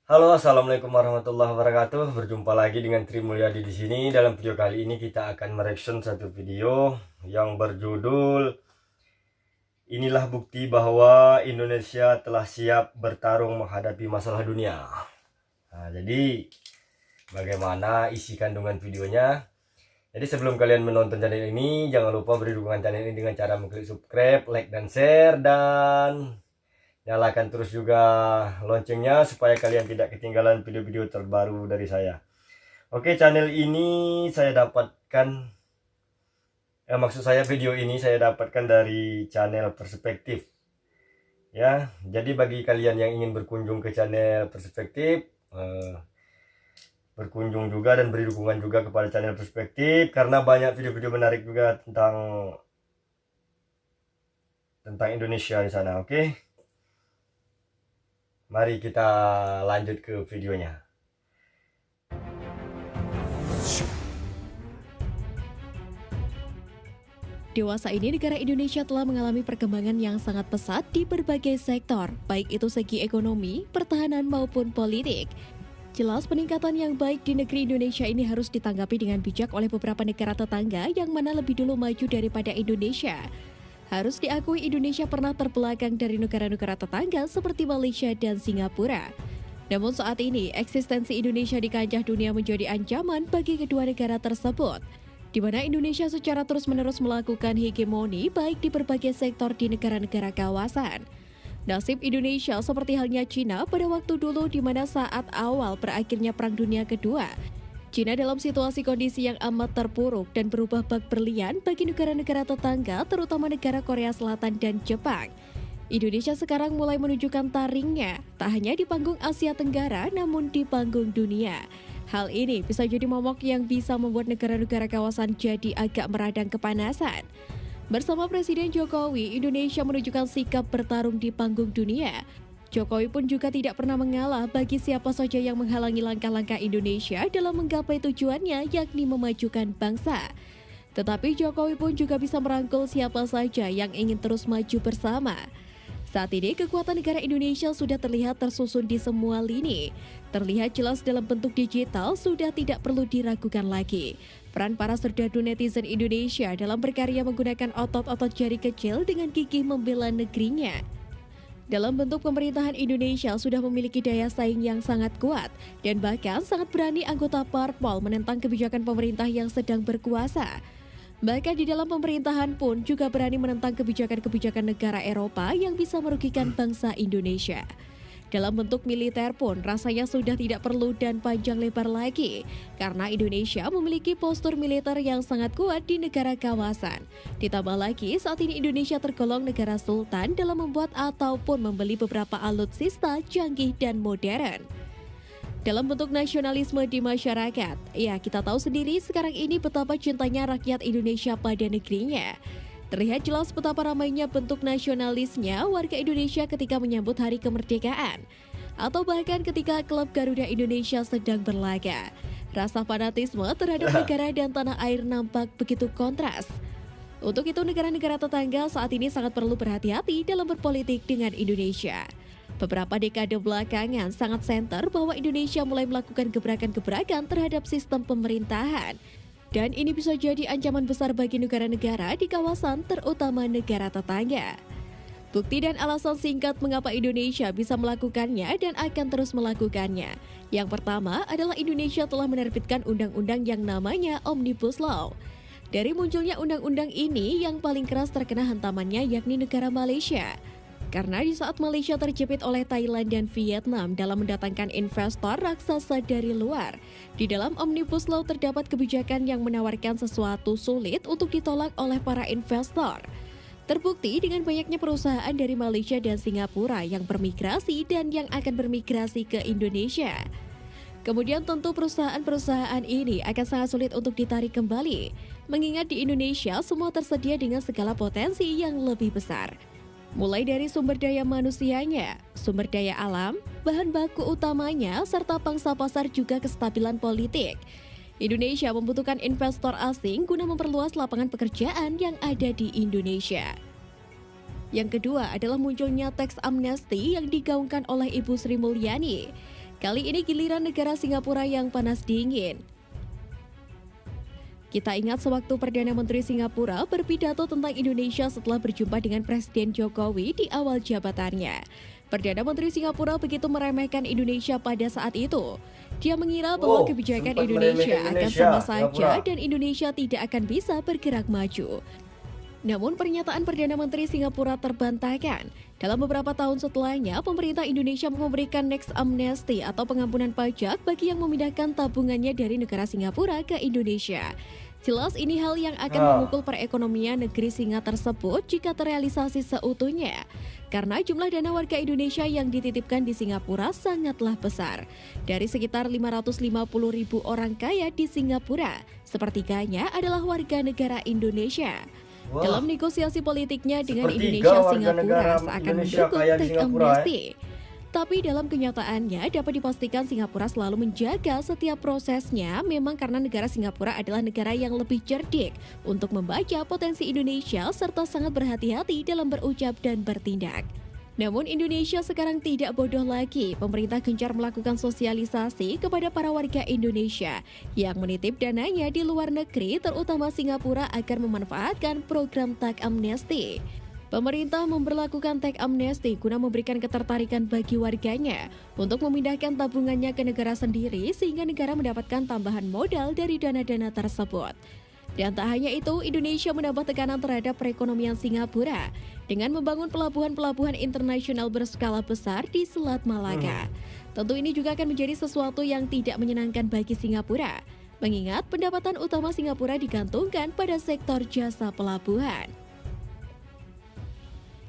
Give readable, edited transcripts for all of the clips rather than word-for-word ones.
Halo, assalamualaikum warahmatullahi wabarakatuh. Berjumpa lagi dengan Tri Mulyadi di sini. Dalam video kali ini kita akan mereaction satu video yang berjudul "Inilah bukti bahwa Indonesia telah siap bertarung menghadapi masalah dunia". Nah, jadi bagaimana isi kandungan videonya? Jadi sebelum kalian menonton channel ini, jangan lupa beri dukungan channel ini dengan cara mengklik subscribe, like, dan share, dan nyalakan terus juga loncengnya supaya kalian tidak ketinggalan video-video terbaru dari saya. Oke, channel ini saya dapatkan, maksud saya video ini saya dapatkan dari channel Perspektif. Ya, jadi bagi kalian yang ingin berkunjung ke channel Perspektif, berkunjung juga dan beri dukungan juga kepada channel Perspektif karena banyak video-video menarik juga tentang Indonesia di sana. Oke. Mari kita lanjut ke videonya. Dewasa ini negara Indonesia telah mengalami perkembangan yang sangat pesat di berbagai sektor, baik itu segi ekonomi, pertahanan maupun politik. Jelas peningkatan yang baik di negeri Indonesia ini harus ditanggapi dengan bijak oleh beberapa negara tetangga yang mana lebih dulu maju daripada Indonesia. Harus diakui Indonesia pernah terbelakang dari negara-negara tetangga seperti Malaysia dan Singapura. Namun saat ini, eksistensi Indonesia di kancah dunia menjadi ancaman bagi kedua negara tersebut, di mana Indonesia secara terus-menerus melakukan hegemoni baik di berbagai sektor di negara-negara kawasan. Nasib Indonesia seperti halnya Cina pada waktu dulu di mana saat awal berakhirnya Perang Dunia Kedua, Cina dalam situasi kondisi yang amat terpuruk dan berubah bak berlian bagi negara-negara tetangga, terutama negara Korea Selatan dan Jepang. Indonesia sekarang mulai menunjukkan taringnya, tak hanya di panggung Asia Tenggara, namun di panggung dunia. Hal ini bisa jadi momok yang bisa membuat negara-negara kawasan jadi agak meradang kepanasan. Bersama Presiden Jokowi, Indonesia menunjukkan sikap bertarung di panggung dunia. Jokowi pun juga tidak pernah mengalah bagi siapa saja yang menghalangi langkah-langkah Indonesia dalam menggapai tujuannya, yakni memajukan bangsa. Tetapi Jokowi pun juga bisa merangkul siapa saja yang ingin terus maju bersama. Saat ini kekuatan negara Indonesia sudah terlihat tersusun di semua lini. Terlihat jelas dalam bentuk digital, sudah tidak perlu diragukan lagi. Peran para serdadu netizen Indonesia dalam berkarya menggunakan otot-otot jari kecil dengan gigih membela negerinya. Dalam bentuk pemerintahan Indonesia sudah memiliki daya saing yang sangat kuat dan bahkan sangat berani anggota parpol menentang kebijakan pemerintah yang sedang berkuasa. Bahkan di dalam pemerintahan pun juga berani menentang kebijakan-kebijakan negara Eropa yang bisa merugikan bangsa Indonesia. Dalam bentuk militer pun rasanya sudah tidak perlu dan panjang lebar lagi, karena Indonesia memiliki postur militer yang sangat kuat di negara kawasan. Ditambah lagi saat ini Indonesia tergolong negara sultan dalam membuat ataupun membeli beberapa alutsista canggih dan modern. Dalam bentuk nasionalisme di masyarakat, ya kita tahu sendiri sekarang ini betapa cintanya rakyat Indonesia pada negerinya. Terlihat jelas betapa ramainya bentuk nasionalisnya warga Indonesia ketika menyambut hari kemerdekaan, atau bahkan ketika klub Garuda Indonesia sedang berlaga. Rasa fanatisme terhadap negara dan tanah air nampak begitu kontras. Untuk itu negara-negara tetangga saat ini sangat perlu berhati-hati dalam berpolitik dengan Indonesia. Beberapa dekade belakangan sangat senter bahwa Indonesia mulai melakukan gebrakan-gebrakan terhadap sistem pemerintahan. Dan ini bisa jadi ancaman besar bagi negara-negara di kawasan, terutama negara tetangga. Bukti dan alasan singkat mengapa Indonesia bisa melakukannya dan akan terus melakukannya. Yang pertama adalah Indonesia telah menerbitkan undang-undang yang namanya Omnibus Law. Dari munculnya undang-undang ini, yang paling keras terkena hantamannya yakni negara Malaysia. Karena di saat Malaysia terjepit oleh Thailand dan Vietnam dalam mendatangkan investor raksasa dari luar, di dalam Omnibus Law terdapat kebijakan yang menawarkan sesuatu sulit untuk ditolak oleh para investor. Terbukti dengan banyaknya perusahaan dari Malaysia dan Singapura yang bermigrasi dan yang akan bermigrasi ke Indonesia. Kemudian tentu perusahaan-perusahaan ini akan sangat sulit untuk ditarik kembali, mengingat di Indonesia semua tersedia dengan segala potensi yang lebih besar. Mulai dari sumber daya manusianya, sumber daya alam, bahan baku utamanya, serta pangsa pasar juga kestabilan politik. Indonesia membutuhkan investor asing guna memperluas lapangan pekerjaan yang ada di Indonesia. Yang kedua adalah munculnya teks amnesti yang digaungkan oleh Ibu Sri Mulyani. Kali ini giliran negara Singapura yang panas dingin. Kita ingat sewaktu Perdana Menteri Singapura berpidato tentang Indonesia setelah berjumpa dengan Presiden Jokowi di awal jabatannya. Perdana Menteri Singapura begitu meremehkan Indonesia pada saat itu. Dia mengira bahwa kebijakan sempat Indonesia meremehkan akan Indonesia, sama saja Singapura. dan Indonesia tidak akan bisa bergerak maju. Namun pernyataan Perdana Menteri Singapura terbantahkan. Dalam beberapa tahun setelahnya, pemerintah Indonesia memberikan tax amnesty atau pengampunan pajak bagi yang memindahkan tabungannya dari negara Singapura ke Indonesia. Jelas ini hal yang akan memukul perekonomian negeri Singa tersebut jika terrealisasi seutuhnya. Karena jumlah dana warga Indonesia yang dititipkan di Singapura sangatlah besar. Dari sekitar 550.000 orang kaya di Singapura, sepertiganya adalah warga negara Indonesia. Wah, Dalam negosiasi politiknya dengan sepertiga Indonesia, warga Singapura negara seakan Indonesia mendukung kaya di tax Singapura, amnesty. Tapi dalam kenyataannya dapat dipastikan Singapura selalu menjaga setiap prosesnya memang karena negara Singapura adalah negara yang lebih cerdik untuk membaca potensi Indonesia serta sangat berhati-hati dalam berucap dan bertindak. Namun Indonesia sekarang tidak bodoh lagi. Pemerintah gencar melakukan sosialisasi kepada para warga Indonesia yang menitip dananya di luar negeri, terutama Singapura, agar memanfaatkan program tax amnesty. Pemerintah memberlakukan tax amnesty guna memberikan ketertarikan bagi warganya untuk memindahkan tabungannya ke negara sendiri sehingga negara mendapatkan tambahan modal dari dana-dana tersebut. Dan tak hanya itu, Indonesia menambah tekanan terhadap perekonomian Singapura dengan membangun pelabuhan-pelabuhan internasional berskala besar di Selat Malaka. Tentu ini juga akan menjadi sesuatu yang tidak menyenangkan bagi Singapura, mengingat pendapatan utama Singapura digantungkan pada sektor jasa pelabuhan.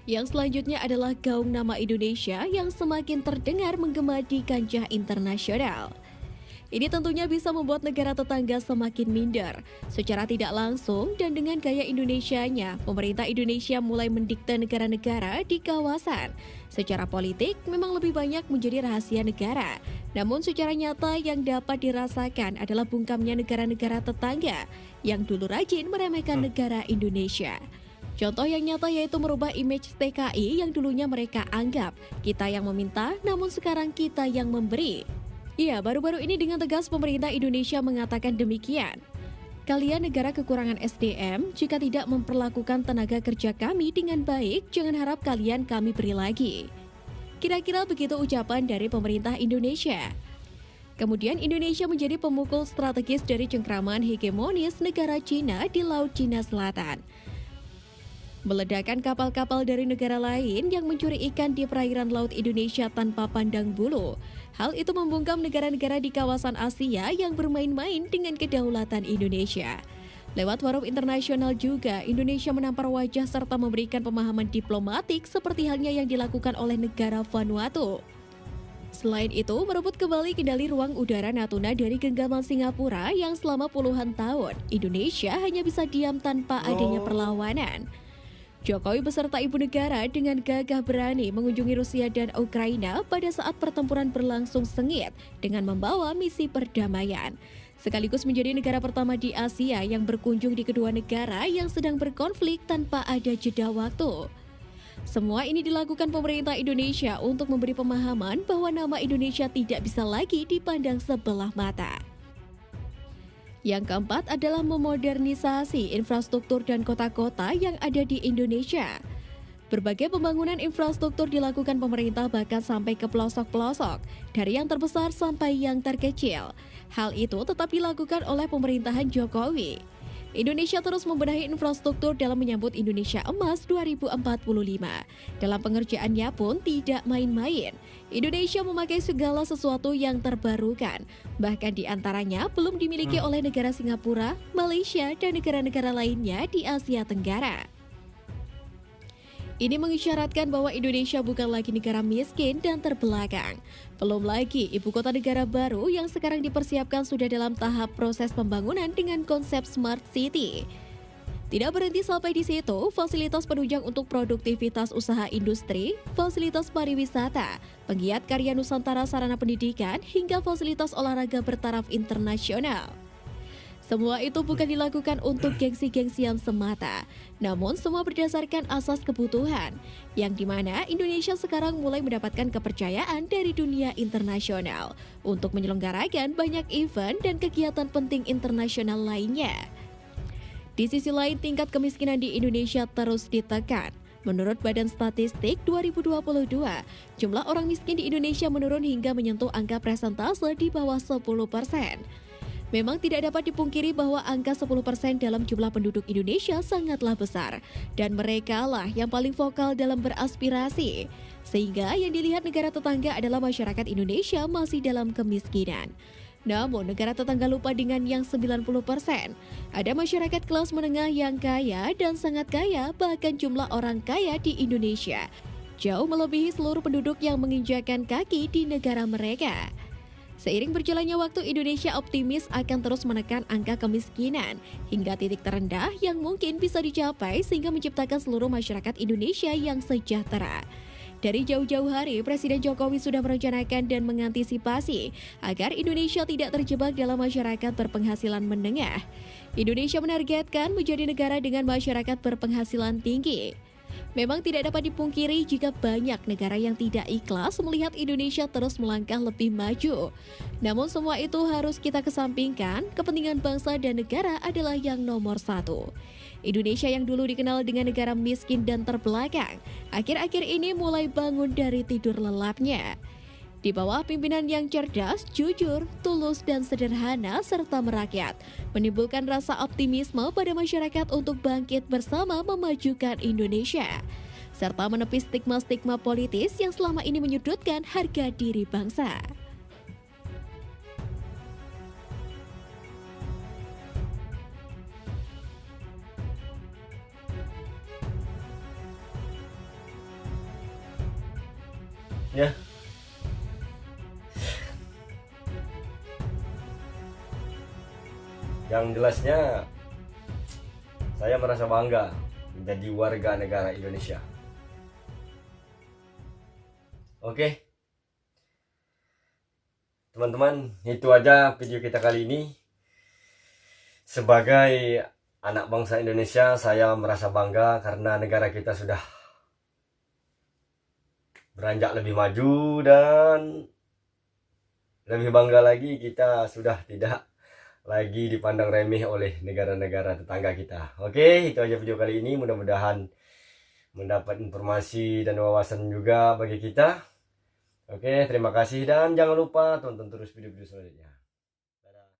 Yang selanjutnya adalah gaung nama Indonesia yang semakin terdengar menggema di kancah internasional. Ini tentunya bisa membuat negara tetangga semakin minder. Secara tidak langsung dan dengan gaya Indonesianya, pemerintah Indonesia mulai mendikte negara-negara di kawasan. Secara politik memang lebih banyak menjadi rahasia negara. Namun secara nyata yang dapat dirasakan adalah bungkamnya negara-negara tetangga yang dulu rajin meremehkan negara Indonesia. Contoh yang nyata yaitu merubah image TKI yang dulunya mereka anggap kita yang meminta, namun sekarang kita yang memberi. Iya, baru-baru ini dengan tegas pemerintah Indonesia mengatakan demikian. Kalian negara kekurangan SDM, jika tidak memperlakukan tenaga kerja kami dengan baik, jangan harap kalian kami beri lagi. Kira-kira begitu ucapan dari pemerintah Indonesia. Kemudian Indonesia menjadi pemukul strategis dari cengkraman hegemonis negara Cina di Laut Cina Selatan. Meledakkan kapal-kapal dari negara lain yang mencuri ikan di perairan laut Indonesia tanpa pandang bulu. Hal itu membungkam negara-negara di kawasan Asia yang bermain-main dengan kedaulatan Indonesia. Lewat forum internasional juga, Indonesia menampar wajah serta memberikan pemahaman diplomatik seperti halnya yang dilakukan oleh negara Vanuatu. Selain itu, merebut kembali kendali ruang udara Natuna dari genggaman Singapura yang selama puluhan tahun, Indonesia hanya bisa diam tanpa adanya perlawanan. Jokowi beserta ibu negara dengan gagah berani mengunjungi Rusia dan Ukraina pada saat pertempuran berlangsung sengit dengan membawa misi perdamaian. Sekaligus menjadi negara pertama di Asia yang berkunjung di kedua negara yang sedang berkonflik tanpa ada jeda waktu. Semua ini dilakukan pemerintah Indonesia untuk memberi pemahaman bahwa nama Indonesia tidak bisa lagi dipandang sebelah mata. Yang keempat adalah memodernisasi infrastruktur dan kota-kota yang ada di Indonesia. Berbagai pembangunan infrastruktur dilakukan pemerintah bahkan sampai ke pelosok-pelosok, dari yang terbesar sampai yang terkecil. Hal itu tetap dilakukan oleh pemerintahan Jokowi. Indonesia terus membenahi infrastruktur dalam menyambut Indonesia Emas 2045. Dalam pengerjaannya pun tidak main-main. Indonesia memakai segala sesuatu yang terbarukan. Bahkan di antaranya belum dimiliki oleh negara Singapura, Malaysia, dan negara-negara lainnya di Asia Tenggara. Ini mengisyaratkan bahwa Indonesia bukan lagi negara miskin dan terbelakang. Belum lagi, ibu kota negara baru yang sekarang dipersiapkan sudah dalam tahap proses pembangunan dengan konsep Smart City. Tidak berhenti sampai di situ, fasilitas penunjang untuk produktivitas usaha industri, fasilitas pariwisata, penggiat karya Nusantara sarana pendidikan, hingga fasilitas olahraga bertaraf internasional. Semua itu bukan dilakukan untuk gengsi-gengsian semata, namun semua berdasarkan asas kebutuhan, yang dimana Indonesia sekarang mulai mendapatkan kepercayaan dari dunia internasional untuk menyelenggarakan banyak event dan kegiatan penting internasional lainnya. Di sisi lain, tingkat kemiskinan di Indonesia terus ditekan. Menurut Badan Statistik 2022, jumlah orang miskin di Indonesia menurun hingga menyentuh angka persentase di bawah 10%. Memang tidak dapat dipungkiri bahwa angka 10% dalam jumlah penduduk Indonesia sangatlah besar, dan mereka lah yang paling vokal dalam beraspirasi. Sehingga yang dilihat negara tetangga adalah masyarakat Indonesia masih dalam kemiskinan. Namun negara tetangga lupa dengan yang 90%. Ada masyarakat kelas menengah yang kaya dan sangat kaya, bahkan jumlah orang kaya di Indonesia jauh melebihi seluruh penduduk yang menginjakan kaki di negara mereka. Seiring berjalannya waktu, Indonesia optimis akan terus menekan angka kemiskinan hingga titik terendah yang mungkin bisa dicapai sehingga menciptakan seluruh masyarakat Indonesia yang sejahtera. Dari jauh-jauh hari, Presiden Jokowi sudah merencanakan dan mengantisipasi agar Indonesia tidak terjebak dalam masyarakat berpenghasilan menengah. Indonesia menargetkan menjadi negara dengan masyarakat berpenghasilan tinggi. Memang tidak dapat dipungkiri jika banyak negara yang tidak ikhlas melihat Indonesia terus melangkah lebih maju. Namun semua itu harus kita kesampingkan, kepentingan bangsa dan negara adalah yang nomor satu. Indonesia yang dulu dikenal dengan negara miskin dan terbelakang, akhir-akhir ini mulai bangun dari tidur lelapnya. Di bawah pimpinan yang cerdas, jujur, tulus, dan sederhana, serta merakyat, menimbulkan rasa optimisme pada masyarakat untuk bangkit bersama memajukan Indonesia, serta menepis stigma-stigma politis yang selama ini menyudutkan harga diri bangsa. Ya, yang jelasnya saya merasa bangga menjadi warga negara Indonesia. Oke, teman-teman, itu aja video kita kali ini. Sebagai anak bangsa Indonesia, saya merasa bangga karena negara kita sudah beranjak lebih maju, dan lebih bangga lagi kita sudah tidak lagi dipandang remeh oleh negara-negara tetangga kita. Oke, itu aja video kali ini. Mudah-mudahan mendapat informasi dan wawasan juga bagi kita. Oke, terima kasih dan jangan lupa tonton terus video-video selanjutnya.